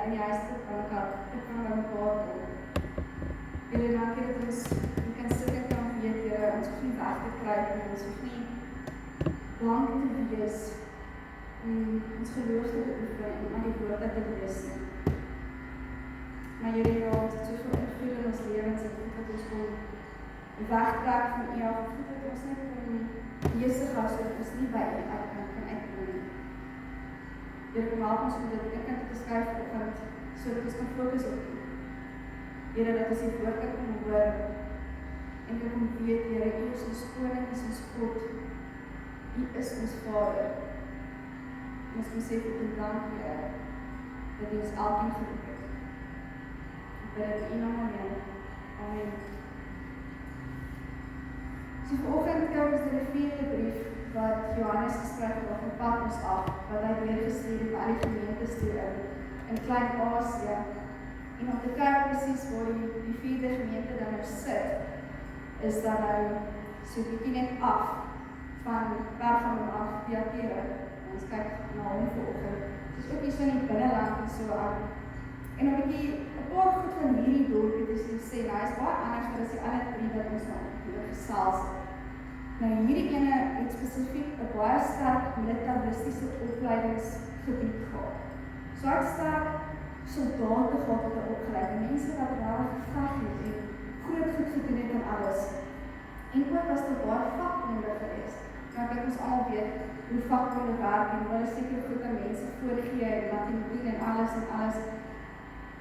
in die huis tot van mekaar kom. Here, dankie dat ons kan sit en kan weet, Here, ons hoef nie weg te kry en ons hoef nie blank te wees om ons geloof te beoefen en aan die woord te lees nie. Maar Here, ja, ons het soveel invloed in ons lewens en goed wat ons kon wegtrek van U af, goed wat ons net kon besig hou, sodat ons nie by U kan uitkom nie. Here, kom help ons om dit kan te beskryf want sodat ons kan fokus op U. Here, dat ons die woord kan hoor en kan weet, Here, U is ons koning, U is ons God, U is ons Vader. En ons kan sê vir U dank, Here, dat U ons elkeen geroep het. Ek bid in U naam alleen. Amen. So vanoggend kyk ons die 4de brief wat Johannes geskryf het van Patmos af, wat hy deurgestuur het aan die gemeentes toe in Klein-Asië. En om te kyk presies waar die 4de gemeente dan nou sit, is dat hy so bietjie net af van Pergamum af Thyatira. Ons kyk na hom vanoggend. Dit is ook hier so in die binneland en so aan. En 'n paar goed van hierdie dorpie te sê, nou hy is baie anders as die ander 3 wat ons nou gesels. Nou hierdie ene het spesifiek 'n baie sterk militaristiese opleidingsgebied gehad. So hy het sterk soldate gehad wat hy opgeleid, mense wat rarig geveg het en groot goed gedoen het en alles. En ook was daar baie vakbonde geweest. Nou ek ons almal weet hoe vakbonde werk en hulle seker goed aan mense voorgee en wat hulle doen en alles.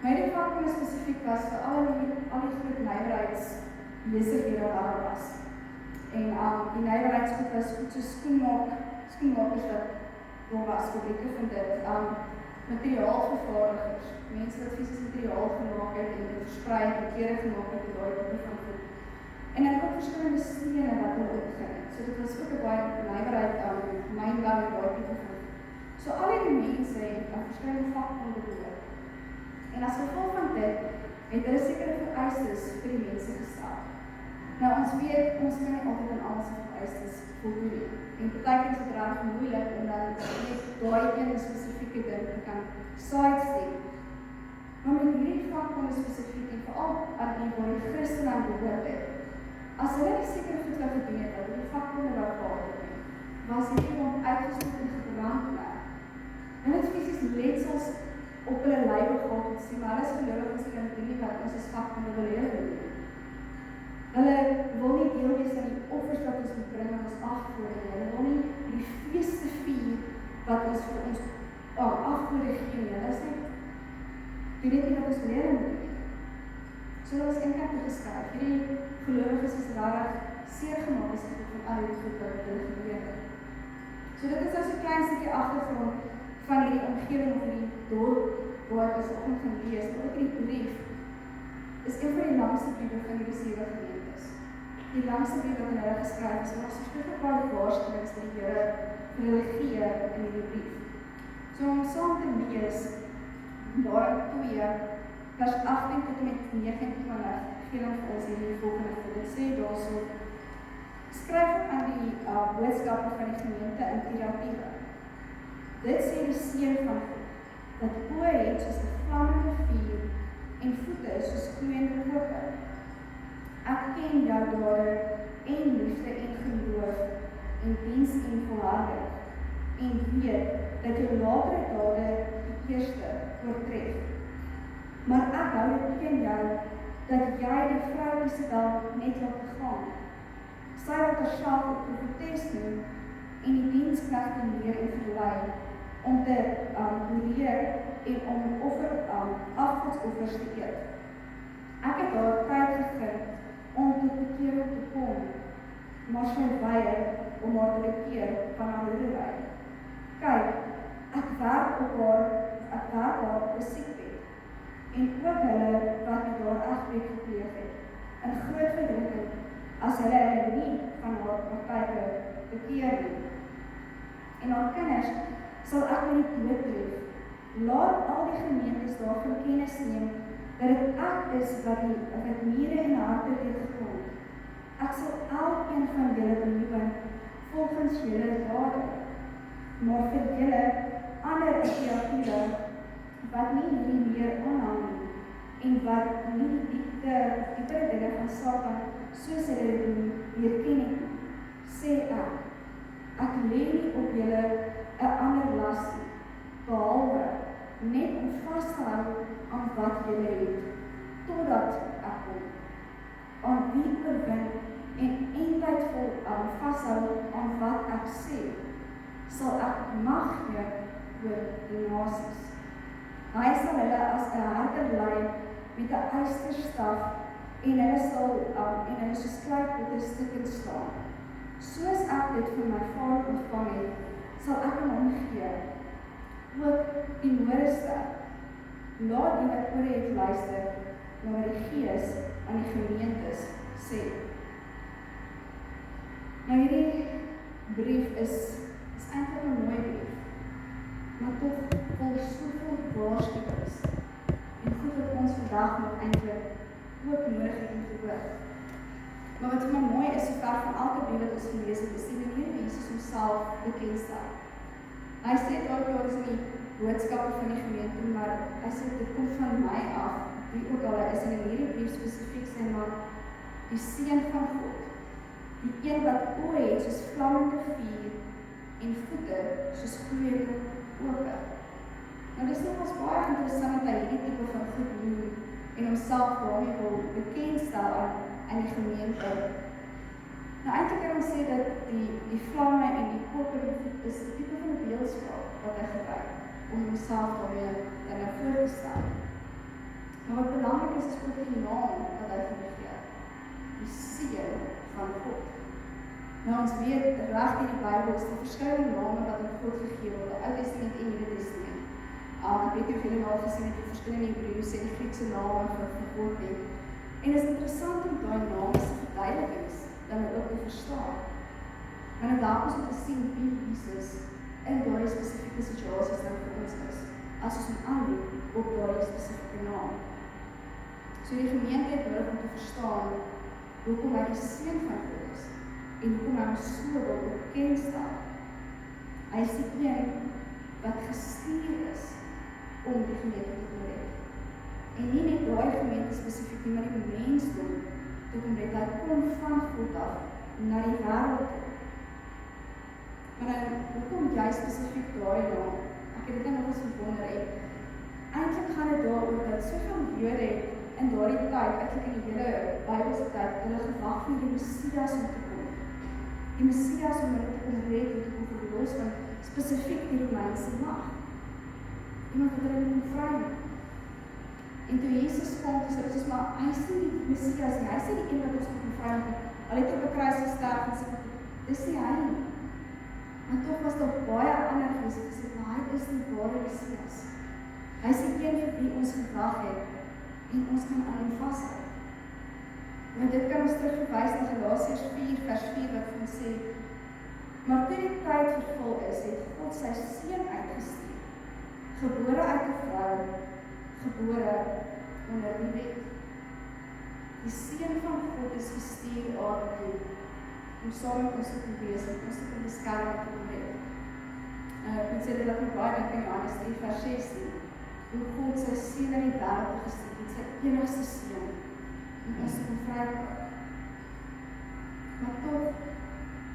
Maar die vakbonde spesifiek was vir al die groot nywerheidsbesighede wat daar was. En die nywerheidsgoed was goed so skoenmakers wat daar was, fabrieke van dit, materiaalvervaardigers, mense wat fisies materiaal gemaak het en dit versprei en klere gemaak het en daai tipe van goed. En dan ook verskillende stene wat hulle opgegee het. So dit was ook 'n baie nywerheid mynbou en daai tipe van goed. So al die mense het aan verskillende vakbonde behoort. En as gevolg van dit, het hulle sekere vereistes vir die mense gestel. Nou ons weet, ons kan nie altyd aan alles vereistes voldoen nie. En partykeer is dit regtig moeilik om dan net daai een spesifieke ding te kan sidestep. Maar met hierdie vakbonde spesifiek en veral aan die waar die Christen aan behoort het, as hulle nie sekere goed wat gedoen het wat die vakbonde wou gehad het, was hierdie rond uitgestoot en gebrand werd. Hulle het fisies letsels op hulle lywe gehad en sê, maar hulle is geloof ons kan doen nie wat ons as vakbonde wil hê. Hulle wil nie deel wees aan die offers wat ons moet bring aan ons afgode. Hulle wil nie die feeste vier wat ons vir ons afgode gee. Hulle sê, doen net nie wat ons leer moet doen. So dat ons enkant te geskryf. Hierdie gelowiges is rarig seer gemaak as dit van al die goed wat hulle geleer het. So dit is as 'n klein stukkie agtergrond van hierdie omgewing of hierdie dorp waar ek as oggend gaan lees, maar ook die brief is een van die langste briewe van die 7 gemeentes. Die langste brief wat hulle geskryf is, maar so baie waarskuwings wat die Here vir hulle gee in hierdie brief. So om saam te lees, daar 2, vers 18 tot en met 29, gee dan vir ons hierdie volgende voor. Dit sê daarso, skryf aan die boodskappe van die gemeente in Thyatira. Dit sê die Seun van God, dat oë het soos 'n vlammende vuur en voete soos gloeiende koper. Ek ken jou dade en liefde en geloof en diens en volharding en weet dat jou latere dade die eerste oortref. Maar ek hou dit teen jou dat jy die vrou Isabel net laat gaan. Sy wat haarself 'n profetes noem en die diensknegte leer en verlei om te leer en om afgodsoffers te eet. Ek het haar tyd gegee om tot bekering te kom, maar sy weier om haar te bekeer van haar hoedery. Kyk, ek werk haar op 'n siekbed, en ook hulle wat met haar egbreek gepleeg het, in groot verdrukking, as hulle nie van haar praktyke bekeer nie. En haar kinders sal ek met die dood tref. Laat al die gemeentes daarvan kennis neem, dat dit ek is wat mure en harte het gegrond. Ek sal elkeen van julle beloon volgens julle dade. Maar vir julle ander Thyatira wat nie hierdie meer aanhang nie, en wat nie die diepere dinge van Satan, soos hulle doen, meer ken nie, sê ek lê nie op julle 'n ander las nie, behalwe net om vas te hou aan wat julle het, totdat ek kom. Aan wie oorwin en eindtydvol vashou aan wat ek sê, sal ek mag gee oor die nasies. Hy sal hulle as 'n herder lei met 'n ysterstaf en hulle soos kleipotte stukkend slaan. Soos ek dit van my Vader ontvang het, sal ek aan hom gee. Ook die nooreste, laat die wat ore het luister, na wat die Gees aan die gemeentes sê. Nou hierdie brief is eintlik 'n mooi brief, maar tog vol soveel waarskuwings en goed wat ons vandag nog eintlik ook nodig het om te hoor. Maar wat vir my mooi is, sover van elke brief wat ons gelees het, is die manier hoe Jesus homself bekendstel. Hy sê daar is in die boodskappe van die gemeente, maar hy sê dit kom van my af, wie ook al is, en in hierdie brief spesifiek sê maar die Seun van God, die een wat oë het soos vlammende vuur en voete soos gloeiende ope. Nou dis nogals baie interessant dat hy hierdie tipe van goed doen en homself daarmee wil bekendstel aan die gemeente. Nou eintlik kan ons sê dat die vlamme en die koper is 'n tipe van 'n beeldspraak wat hy gebruik om homself daarmee na voor te stel. Maar wat belangrik is ook die naam wat hy vir gee, die Seun van God. Nou ons weet reg in die Bybel is die verskillende name wat aan God gegee word, die Ou Testament en Nuwe Testament. Ek weet nie of julle al gesien het die verskillende Hebreëse en Griekse name vir God het. En het is interessant om daai name se verduidelikings dan ook te verstaan. Want dit help ons om te sien wie Jesus in daai spesifieke situasies dan vir ons is, as ons hom aanroep op daai spesifieke naam. So die gemeente het nodig om te verstaan hoekom hy die Seun van God is en hoekom hy ons so wil bekendstel. Hy is die een wat gestuur is om die gemeente te bereik. En nie net daai gemeente spesifiek nie, maar die mensdom te kom red. Hy kom van God af na die wêreld toe. Maar dan, hoekom jy spesifiek daai naam? Ek het dit nog eens gewonder het. Eintlik gaan dit daaroor dat soveel Jode in daardie tyd, eintlik in die hele Bybelse tyd, hulle gewag vir die Messias om te kom. Die Messias om hulle te kom red en te kom verlos van spesifiek die Romeinse mag. Iemand wat hulle kom vrymaak. En toe Jesus kom, sê dit maar, hy is nie die Messias nie, hy is nie die een wat ons kom vrymaak. Al het op 'n kruis gesterf en sê, dis nie hy nie. Maar toch was daar baie ander gewees wat gesê, maar hy is die ware Messias. Hy is die een vir wie ons gewag het en ons kan aan hom vashou. Want dit kan ons terugverwys na Galasiërs 4 vers 4 wat vir ons sê, maar toe die tyd vervul is, het God sy Seun uitgestuur, gebore uit 'n vrou, gebore onder die wet. Die Seun van God is gestuur aarde toe, om saam met ons te kan wees, en ons te kan beskerm te kan red. Ek moet sê dat ek baie dink in Johannes 3 vers 16, hoe God sy Seun in die wêreld gestuur het, sy enigste Seun, om ons te kan vrymaak. Maar toch,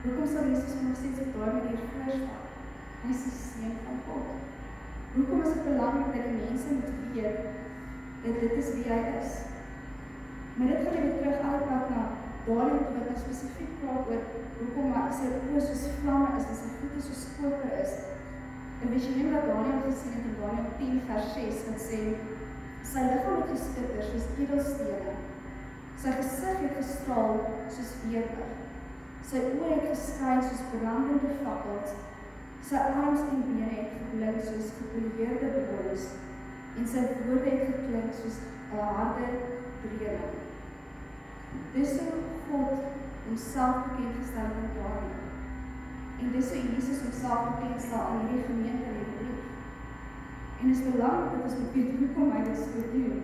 hoekom sal Jesus nog steeds op daai manier voorstel? Hy is die Seun van God. Hoekom is dit belangrik dat die mense moet weet dat dit is wie hy is? Maar dit gaan weer terug uitpak na Daniel toe wat spesifiek praat oor hoekom sy oë soos vlamme is en sy voete soos koper is. En weet jy nie wat Daniel gesien het in Daniel 10 vers 6 wat sê, sy liggaam het geskitter soos edelstene, sy gesig het gestraal soos weerlig, sy oë het geskyn soos brandende fakkels, sy arms en bene het geblink soos gepoleerde brons, en sy woorde het geklink soos 'n harde breeling. Dis hoe God homself bekendgestel het in Daniel. En dis hoe Jesus homself bekendstel aan hierdie gemeente in die brief. En is belangrik dat ons moet weet hoekom hy dit so doen.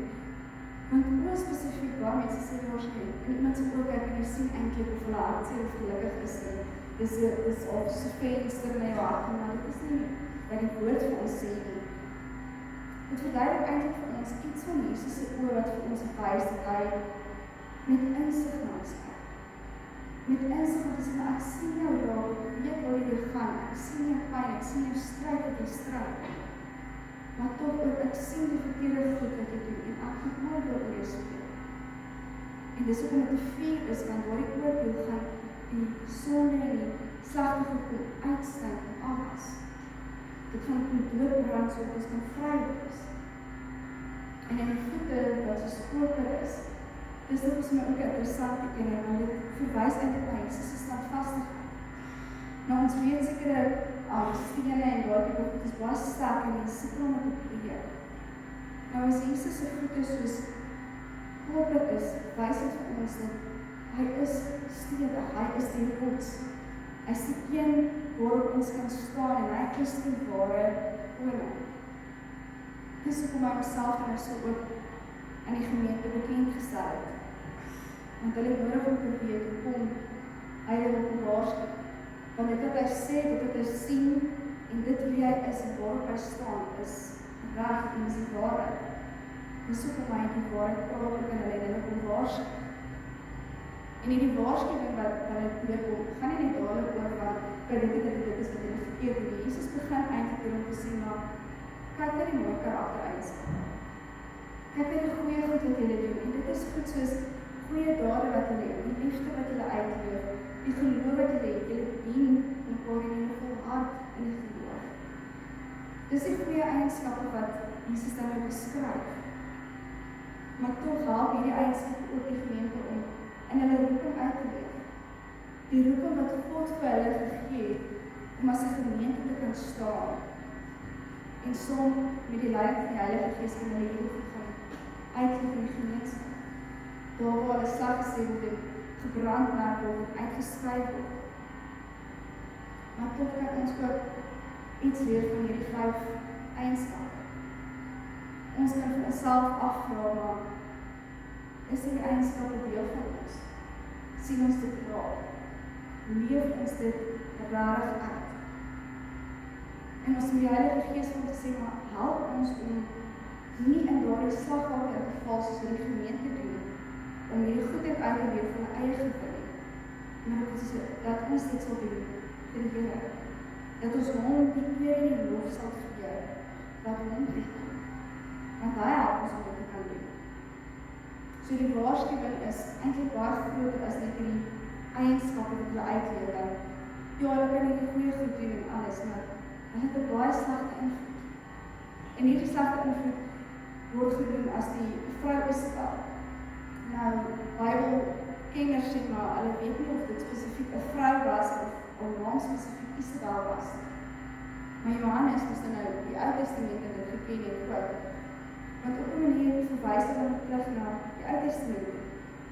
Want oor spesifiek waar mense sê waarskynlik, en iemand se oor kyk en jy sien eintlik of hulle hart sê of gelukkig is. Dis op so venster na jou hart, maar dit is nie wat die woord vir ons sê nie. dit verduidelik eintlik vir ons iets van Jesus se oë wat vir ons wys dat hy met insig na ons kyk. Met insig wat is, maar ek sien jou daar, ek weet waar jy gaan, ek sien jou pyn, ek sien jou stryd wat jy stryd. Maar tog ook, ek sien die verkeerde goed wat jy doen, en ek gaan nooit oor jou speel. En dis ook omdat die vier is, want waar die oordeel gaan die sonde en die slegte goed uitstink en alles. Dit gaan doodbrand, so dit kan vry wees. En in die voete wat so koper is, dis dit is my ook interessant te ken, want dit verwys eintlik na Jesus se standvastigheid. Nou ons weet sekere stene en daardie goed is baie sterk en die sukkel om te breek. Nou as Jesus se voete soos koper is, wys dit vir ons dat hy is stewig, hy is die rots. Hy is die een waarop ons kan staan en hy is die ware koning. Dis hoekom hy homself nou so ook aan die gemeente bekend gestel het. Want hulle het nodig om te weet hoekom hy dit openbaar skep. Want dit wat hy sê, dit wat hy sien en dit wie hy is en waarop hy staan is reg en is die waarheid. Dis hoekom hy die waarheid praat ook in hulle openbaar skep. En in die waarskuwing wat hulle deurkom, gaan nie net dadelik oor van dit is wat hulle verkeerd doen. Jesus begin eintlik om te sê, maar kyk na die mooi karaktereienskappe. Kyk na die goeie goed wat julle doen. En dit is goed soos goeie dade wat julle het, die liefde wat julle uitleef, die geloof wat julle het, julle dien mekaar en julle volhard in die geloof. Dis die goeie eienskappe wat Jesus dan nou beskryf. Maar tog help hierdie eienskappe ook die gemeente om en hulle roeping uit te leef. Die roeping wat God vir hulle gegee het, om as 'n gemeente te kan staan, en saam met die leiding van die Heilige Gees in hulle lewe te gaan, uitleef in die gemeenskap. Daar waar hulle slag gesê word en gebrandmerk word en uitgeskryf word. Maar tog kan ons ook iets leer van hierdie 5 eienskappe. Ons kan vir onsself afvra, maar is die eienskappe deel van ons? Sien ons dit raak? Leef ons dit rarig uit? En ons met die Heilige Gees om te sê, maar help ons om nie in daardie slagvalke te val soos in die gemeente doen, om hierdie goedheid uit te leef van my eie gewin, maar dat ons dit sal doen vir die Here. Dat ons hom die eer en die lof sal gee, wat hom doen. Want hy help ons om dit te kan doen. So die waarskuwing is eintlik baie groter as net die eienskappe wat hulle uitleef. Ja, hulle kan nie goeie goed doen en alles, maar hulle het 'n baie slegte invloed. En hierdie slegte invloed word gedoen as die vrou Isabel. Nou, Bybelkenners sê maar, hulle weet nie of dit spesifiek 'n vrou was of 'n naam spesifiek Isabel was. Maar Johannes was dan nou die Ou Testament en dit geken het ook. Want op 'n manier verwys hulle terug na die Ou Testament.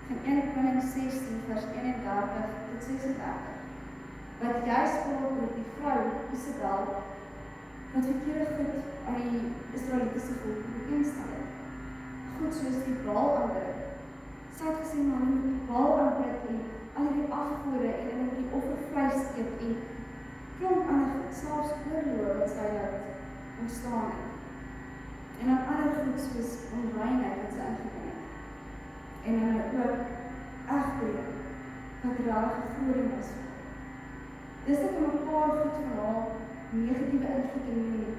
Van 1 Konings 16 vers 31 tot 36. Wat juist praat oor die vrou Isabel wat verkeerde goed aan die Israelitiese volk bekendstel het. Goed soos die Baal aanbid. Sy het gesê, maar hulle moet Baal aanbid en al die afgode en hulle moet die offervleis eet en klomp ander goed, selfs oorloop wat sy het ontstaan het. En dan ander goed soos onreinheid wat sy ingebring het. En dan ook egbreek wat rarig goeding is. Dis net om 'n paar goed van haar negatiewe invloed te noem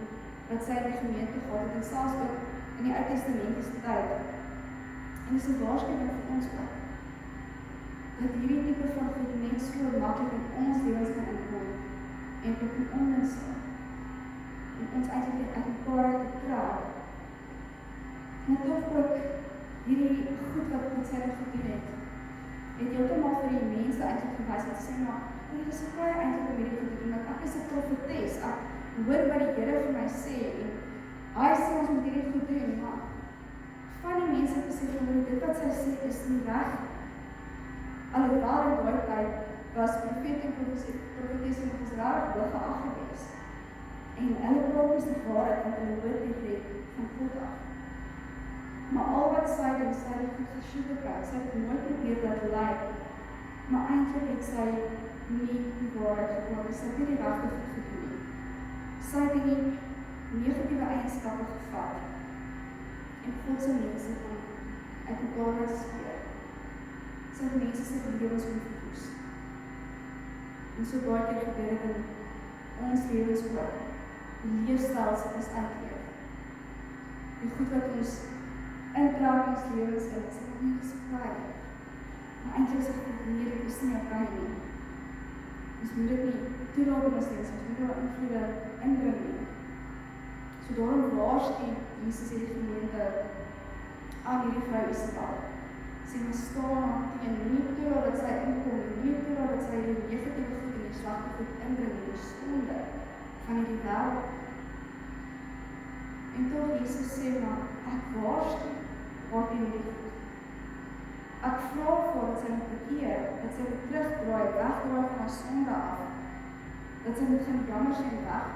wat sy in die gemeente gehad het en selfs ook in die Ou Testamentiese tyd. En dis 'n waarskuwing vir ons ook. Dat hierdie tipe van goed net so maklik in ons lewens kan inkom en ook in ons en ons eintlik uit mekaar te trek. Maar tog ook hierdie goed wat met sy gedoen het heeltemal vir die mense eintlik gewys het sê maar dit is baie eintlik om hierdie goed te doen, want ek is 'n profetes, ek hoor wat die Here vir my sê en hy sê ons moet hierdie goed doen, maar van die mense het gesê van dit wat sy sê is nie reg. Alhoewel in daai tyd was profete en profetesse nog ons rarig hoog geag gewees. En hulle praat is die waarheid want hulle hoor direk van God af. Maar al wat sy doen, sy het goed gesugarcoat, sy het nooit probeer dat lyk, maar eintlik het sy nie die waarheid gehoor, sy het nie die regte goed gedoen. Sy het die negatiewe eienskappe gevat en God se mense van uit mekaar laat skeer. Sy mense se lewens onverwoes. En so baie keer gebeur dit in ons lewens ook. Die leefstyl wat ons uitleef. Die goed wat ons intrek in ons lewens is nie geskry. Maar eintlik is dit nie, dit is nie oké nie. Ons moet dit nie toelaat in ons lewens, ons moet daar invloede inbring nie. So daarom waarsku Jesus hierdie gemeente aan hierdie vrou Isabel. Sy moet staan teen nie toelaat dat sy inkom, nie toelaat dat sy die negatiewe goed en die slegte goed inbring in die sonde van hierdie wêreld. En toch Jesus sê maar, ek waarsku wat jy nie goed. Ek vra voor dat sy moet bekeer, dat sy moet terugdraai, wegdraai van haar sonde af, dat sy moet gaan jammer sy weg.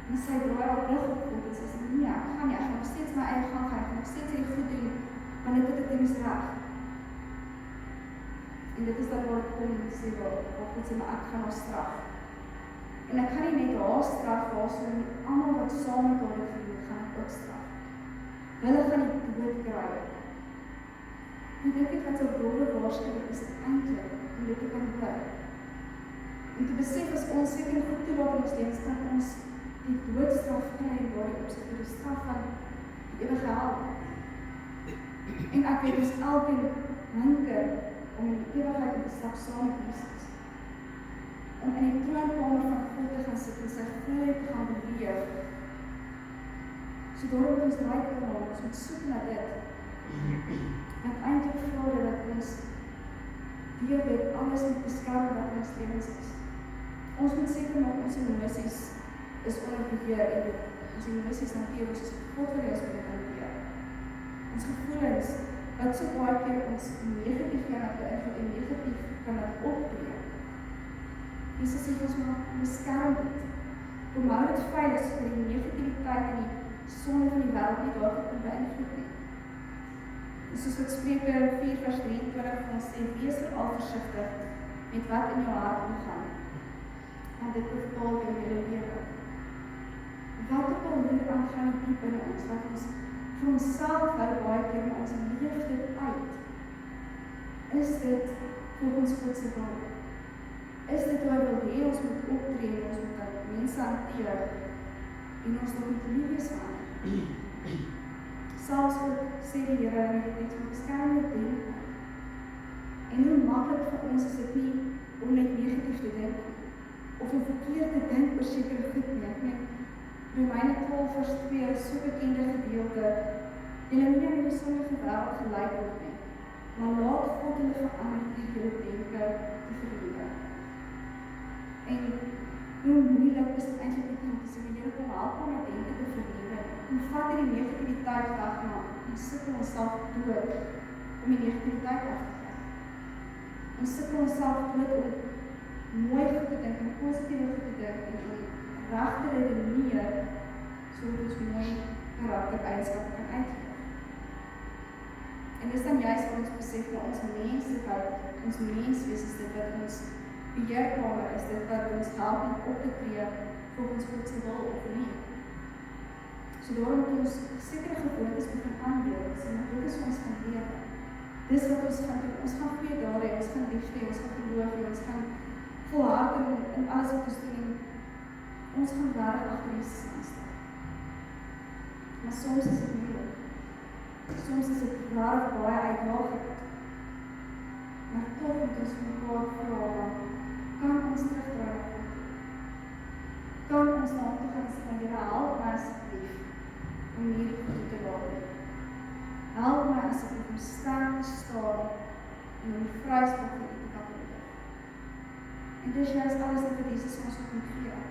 En sy draai haar rug op God en sy sê, nee, ek gaan nie, ek gaan nog steeds my eie gang gaan, ek gaan nog steeds die goed doen, want dit het dit is reg. En dit is dat waar ek kom en sê, waar God sê, maar ek gaan haar straf. En ek gaan nie net haar straf, waar so allemaal wat saam met haar het gedoen, gaan ek ook straf. Hulle gaan die dood kry. En dink ek wat so dode waarskuwing is eintlik om dit te kan hoor. En te besef as ons seker goed toelaat in ons lewens, kan ons die doodstraf kry en waar die opsig vir die straf van die ewige hel. En ek weet ons elkeen hinker om in die ewigheid in te stap saam met Jesus. Om in die troonkamer van God te gaan sit en sy vryheid te gaan beleef. So daarom moet ons draai te maak, ons moet soek na dit. En eintlik vra dit dat ons deur dit alles moet beskerm wat in ons lewens is. Ons moet seker maak ons emosies is onder beheer en ons emosies hanteer ons as God wil ons moet hanteer. Ons gevoelens wat so baie keer ons negatief kan beïnvloed en negatief kan optree. Jesus sê ons moet beskerm dit. Kom hou dit veilig vir die negativiteit en die sonde van die wêreld nie daar kan beïnvloed nie. Soos wat Spreuke 4 vers 23 ons sê, wees veral versigtig met wat in jou hart omgaan, want dit bepaal jou hele lewe. Wat ook al hier aangaan diep binne ons, wat ons vir onsself hou baie keer, maar ons leef dit uit. Is dit volgens God se wil? Is dit waar wil hê ons moet optree, ons moet aan mense hanteer en ons nog moet lief wees aan? Selfs ook sê die Here in die teks moet beskerm jou denke. En hoe maklik vir ons is dit nie om net negatief te dink of om verkeerd te dink oor sekere goed nie. Ek meen, Romeine 12 vers 2 is so bekende gedeelte. Julle moet nie aan die sondige wêreld gelyk word nie, maar laat God hulle verander deur julle denke te vernuwe. En hoe moeilik is dit eintlik om te sê, Here kom help om my denke te vernuwe. En vat die negativiteit weg, maar ons sukkel onsself dood om die negativiteit af te kry. Ons sukkel onsself dood om mooi goed te dink en positiewe goed te dink en om reg te redeneer sodat ons mooi karaktereienskappe kan uitleef. En dis dan juist wat ons besef dat ons menslikheid, ons menswees is dit wat ons beheerkamer is, dit wat ons help om op te tree volgens God se wil of nie. So daarom moet ons sekere gewoontes begin aanleer, en dit is ons gaan lewe. Dis wat ons gaan doen, ons gaan goeie dae hê, ons gaan liefde, ons gaan geloof hê, ons gaan volhard in alles wat ons doen. Ons gaan regtig agter Jesus aanstaan. Maar soms is dit moeilik. Soms is dit regtig baie uitdagend. Maar tog moet ons mekaar vra, kan ons terugdraai na God toe? Kan ons na hom toe gaan sê, Here, help my asseblief om hierdie goed te laat. Help my asseblief om sterk te staan en om die vrysprak van U te kan beleef. En dis juist alles wat Jesus ons moet gee.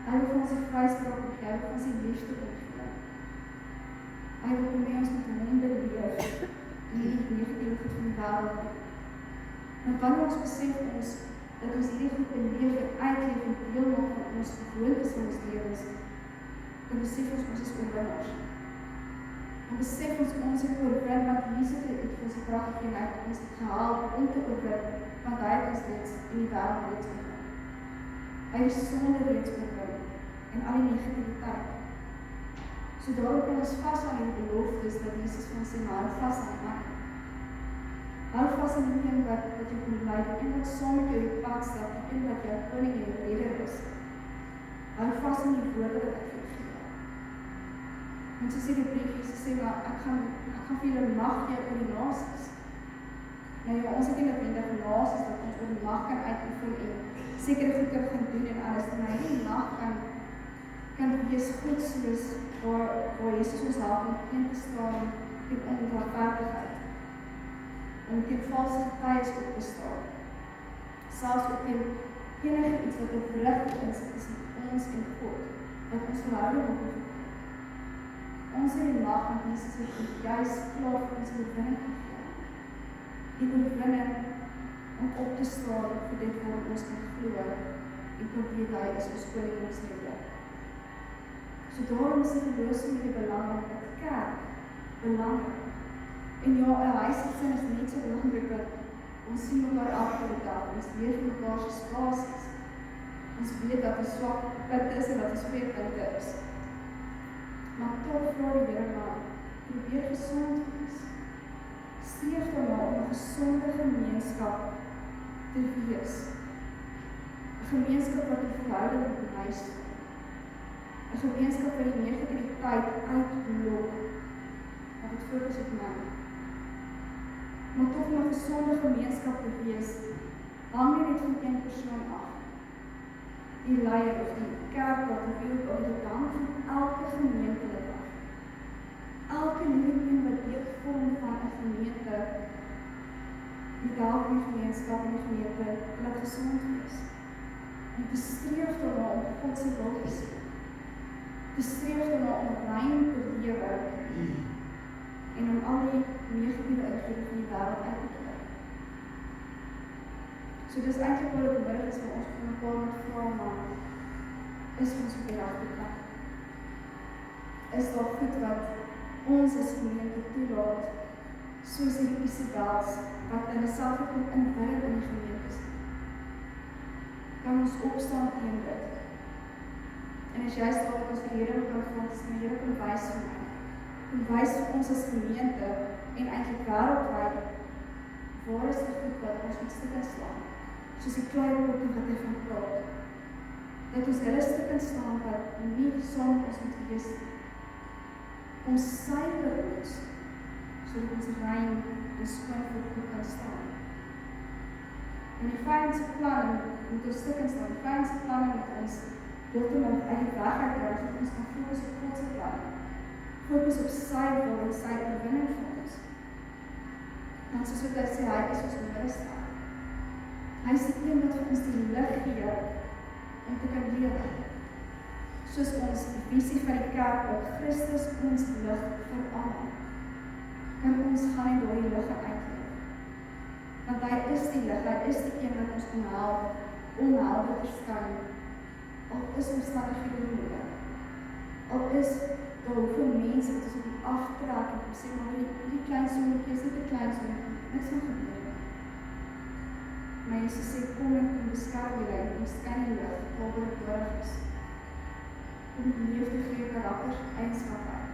Hy wil ons die vrysprak gee, hy wil ons die liefde gee. Hy wil hom ons met hom beleef en nie negatieve goed van die wêreld nie. Maar wanneer ons besef dat ons hierdie goed beleef en uitleef en deel maak van ons gewoontes in ons lewens, dan besef ons is oorwinnaars. Dan besef ons het oorwin, want Jesus het vir ons die krag gegee en hy het ons gehaal om te oorwin, want hy het ons reeds in die wêreld reeds oorwin. Hy is sonde reeds oorwin en al die negativiteit. So daarom kan ons vas aan die beloftes wat Jesus van sê, maar hou vas aan my. Hou vas aan die een wat jy kom bly, die een wat saam met jou die pad stap, die een wat jou koning en jou redder is. Hou vas aan die woorde wat ek vir jou gee. En so sê die brief, Jesus sê, maar ek gaan vir julle mag gee oor die nasies. Nou ja, ons het nie noodwendig nasies wat ons oor die mag kan uitoefen en sekere goede gaan doen en alles, maar die mag kan wees goed soos waar Jesus ons help om teen te staan teen onregverdigheid, om teen valse getuies op te staan, selfs ook teen enige iets wat oprig is tussen ons en God, wat ons verhouding op het. Ons het die mag van Jesus het juist klaar vir ons oorwinning gegee. Die oorwinning om op te staan vir dit wat ons kan glo en kan weet hy is ons koning en ons redder. So daarom is die geloofsfamilie belangrik, dat kerk belangrik. En ja, 'n huisgesin is net so belangrik dat ons sien mekaar elke dag, ons weet mekaar se spasies. Ons weet dat ons swak punte is en dat ons sterkpunte is. Maar toch vra die Here maar, probeer gesond wees. Streef daarna om 'n gesonde gemeenskap te wees. 'n Gemeenskap wat die verhouding bewyster. 'n Gemeenskap wat die negativiteit uitblok, wat het fokus op my. Maar toch om 'n gesonde gemeenskap te wees, hang nie net van een persoon af. Die leier of die kerk wat gewild op die hang van elke gemeente af. Elke leerling wat deel vorm van 'n gemeente, die daaglikse gemeenskap en die gemeente, laat gesond wees. En te streef daarna om God se wil te sien. Te streef daarna om rein te lewe en om al die negatiewe invloede van die wêreld uit te kry. So dis eintlik wat dit nodig is vir ons om mekaar met vra, maar is ons op die regte plek? Is daar goed wat ons as gemeente toelaat, soos die Isabels, wat in self kom inbring in die gemeente? Kan ons opstaan teen dit? En as jy staan op ons die Here kan vond, is die Here kan wys vir my. Kan wys vir ons as gemeente en eintlik wêreldwyd, waar is die goed wat ons met stukke slaan? Soos die kleinoorte wat hy van praat. Dat ons hulle stukke staan wat nie saam met ons moet wees. Ons suiwer ons, sodat ons rein en skoon voor God kan staan. En die vyandse planne moet ons stukke staan. Die vyandse planne moet ons heeltemal uit die weg uitdruk, dat ons kan fokus op God se planne. Fokus op sy wil en sy oorwinning vir ons. Want soos wat hy sê, hy is ons middelstraat. Hy is die een wat vir ons die lig gee om te kan lewe. Soos ons visie van die kerk op Christus ons lig vir almal. Kan ons gaan en door die lig uitleef. Want hy is die lig, hy is die een wat ons onhelder verskyn. Al is omstandighede moeilik. Al is daar hoeveel mense wat ons op die aftrek en sê, maar die klein sonnetjie is nie die klein sonnetjie, niks van gebeur. Maar Jesus sê, kom en kom beskerm julle en kom skyn die lig, waar dit nodig is. Om die leef te gee karakters eienskap uit.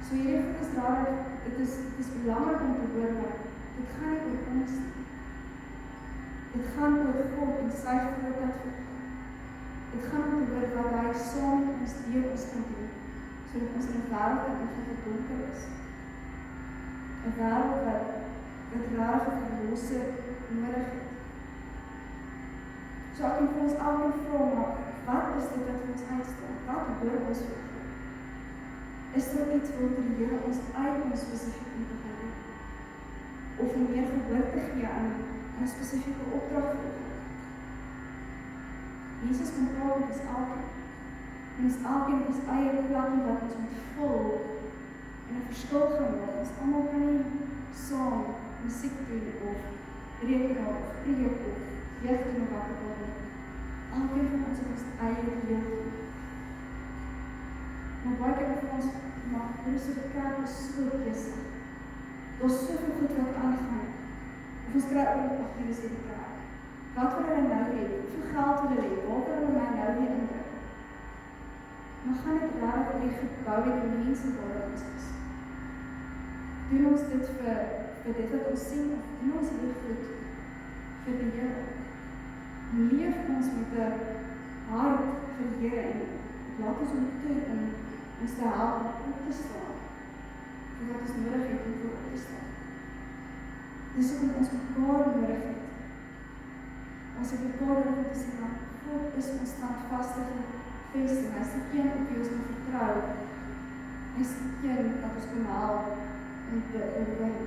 So hierdie goed is raar, dit is belangrik om te hoor, maar dit gaan nie oor ons nie. Dit gaan oor God en sy grootheid vir God. Dit gaan om te hoor wat hy saam met ons deur ons kan doen, sodat ons in 'n wêreld kan ingaan wat donker is. 'n Wêreld wat rarig of verlosser nodig het. So ek kan vir ons almal vra, maar wat is dit wat ons uitstaan? Wat hoor ons vir God? Is daar iets wat die Here ons uit ons spesifiek moet gaan doen? Of om meer gehoor te gee aan 'n spesifieke opdrag vir God? Jesus kom praat met ons elkeen. En ons elkeen het ons eie plan wat ons moet vul en 'n verskil gaan maak. Ons almal kan nie saam musiek doen of rekenaar of preek of jeug doen wat ook al nie. Elkeen van ons het ons eie deel. Maar baie keer van ons maak ons so die kerk is so besig. Daar's soveel goed wat aangaan. Of ons kry ook aktiewes in die kerk. Wat wil hulle nou hê? Hoeveel geld wil hulle hê? Waar wil hulle nou weer indruk? maar gaan dit raak oor die gebou en die mense waar ons is. Doen ons dit vir dit wat ons sien, of doen ons dit goed vir die Here? Leef ons met 'n hart vir die Here en laat ons om toe en ons te help om op te staan vir wat ons nodig het om voor op te staan. Dis hoekom ons mekaar nodig het. Ons het mekaar nodig om te sê, maar God is ons standvastige vesting. Hy is die een op wie ons moet vertrou. Hy is die een wat ons kan help om te oorwin.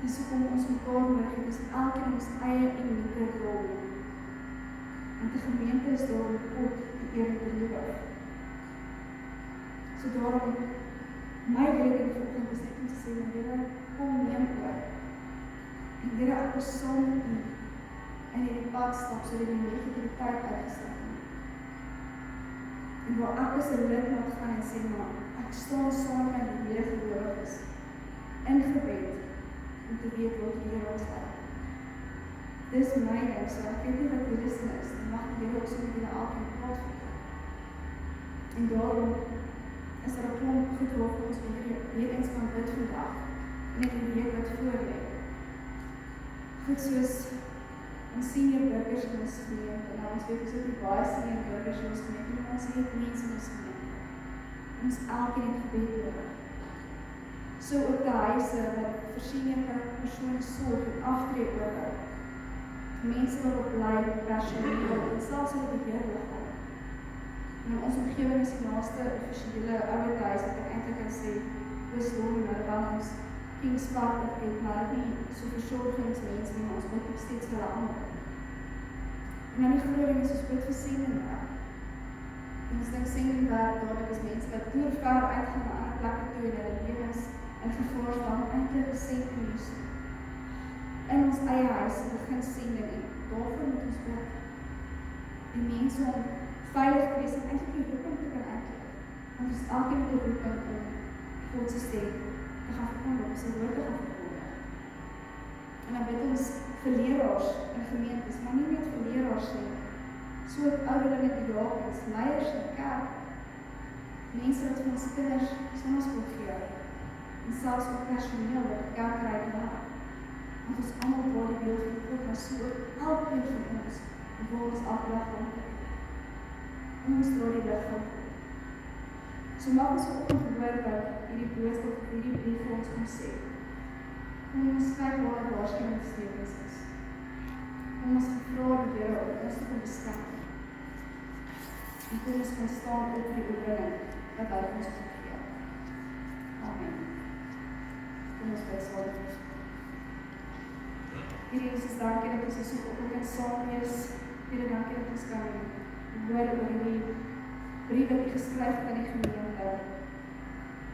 Dis hoekom ons mekaar nodig het. Dis elkeen ons eie unieke rol. Want die gemeente is daar om God die eer te loof. So daarom, my wil ek in die volgende is net om te sê, Here, kom neem oor. En Here, ek is saam met U in die pad stap, so die negativiteit uitgestap word. En waar ek as 'n lid moet gaan en sê, maar ek staan saam met die medegelowiges in gebed, om te weet wat die Here ons lei. Dis my ding, so ek weet nie wat die liste is, dan mag die Here ook so met julle alkeen praat vir. En daarom is daar 'n klomp goed waarvoor ons weer eens kan bid vandag, en ek weet wat voor lê. Goed soos ons senior burgers in ons gemeente, nou ons weet ons het nie baie senior burgers in ons gemeente, maar ons het mense in ons gemeente. Ons elkeen het gebed nodig. So ook die huise wat vir senior persone sorg en aftree oorhou. Mense wat op bly, personeel en selfs op die beheerliggaam. En ons omgewing is die naaste offisiële ouer huis wat ek eintlik kan sê, Oos-London, waar ons Kings Park het, maar dit nie so versorgingsmense nie, maar ons bid nog steeds vir ander. En dan die groot ding is ons bid vir sendingwerk. En ons dink sendingwerk, dadelik is mense wat deur ver uitgaan na ander plekke toe en hulle lewens in gevaar staan, eintlik gesend nuus. In ons eie huis begin sending en daarvoor moet ons bid. Die mense om veilig te wees en eintlik die roeping te kan uitleef. Want ons elkeen met die roeping om God se stem te gaan verkondig, om sy woord te gaan verkondig. En dan bid ons vir leraars in gemeentes, maar nie net vir leraars nie, so ook ouderlinge diakens, leiers in kerk, mense wat vir ons kinders sonnaskool gee, en selfs ook personeel wat die kerkryk werk. Want ons almal waar die beeld van God, maar so ook elkeen van ons, waar ons elke dag rondkijk. Ons dra die lig van God. So mag ons ook hoor wat hierdie boodskap of hierdie brief vir ons kom sê. Kom ons kyk waar die waarskuwingstekens is. Kom ons gevra die Here om ons te kom beskerm. En kom ons kan staan op die oorwinning wat hy ons gegee het. Amen. Kom ons bid saam. Here Jesus, dankie dat ons so op kan saam wees. Here, dankie dat ons kan hoor oor die brief wat U geskryf het aan die gemeente.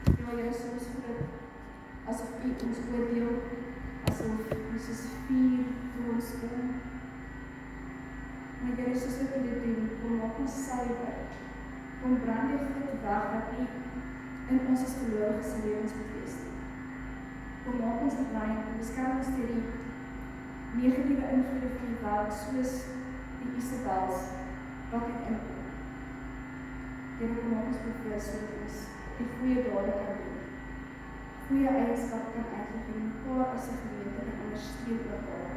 Ja, Here, soms voel dit asof U ons oordeel, asof ons soos vuur vir ons kom. Maar Here, soos wat U dit doen, kom maak ons suiwer. Kom brand die goed weg wat U in ons as gelowiges se lewens bevestig. Kom maak ons rein, beskerm ons teen die negatiewe invloede van die wêreld, soos die Isabels wat dit inkom. Here, kom maak ons bewus sodat ons die goeie dade kan doen. Goeie eienskap kan uitleef en mekaar as 'n gemeente kan ondersteun oor daar.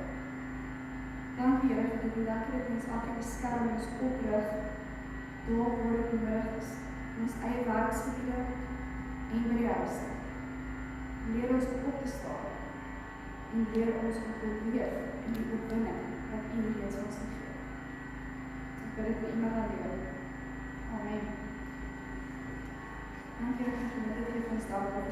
Dankie Here vir dit en dankie dat ons elke beskerm ons oprig daar waar dit nodig is. In ons eie werksgebiede en by die huis. Leer ons om op te staan en leer ons om te leef in die oorwinning wat U reeds ons gegee het. Ek bid dit vir iemand aan jou. Amen. Dankie dat jy dit vir ons daar op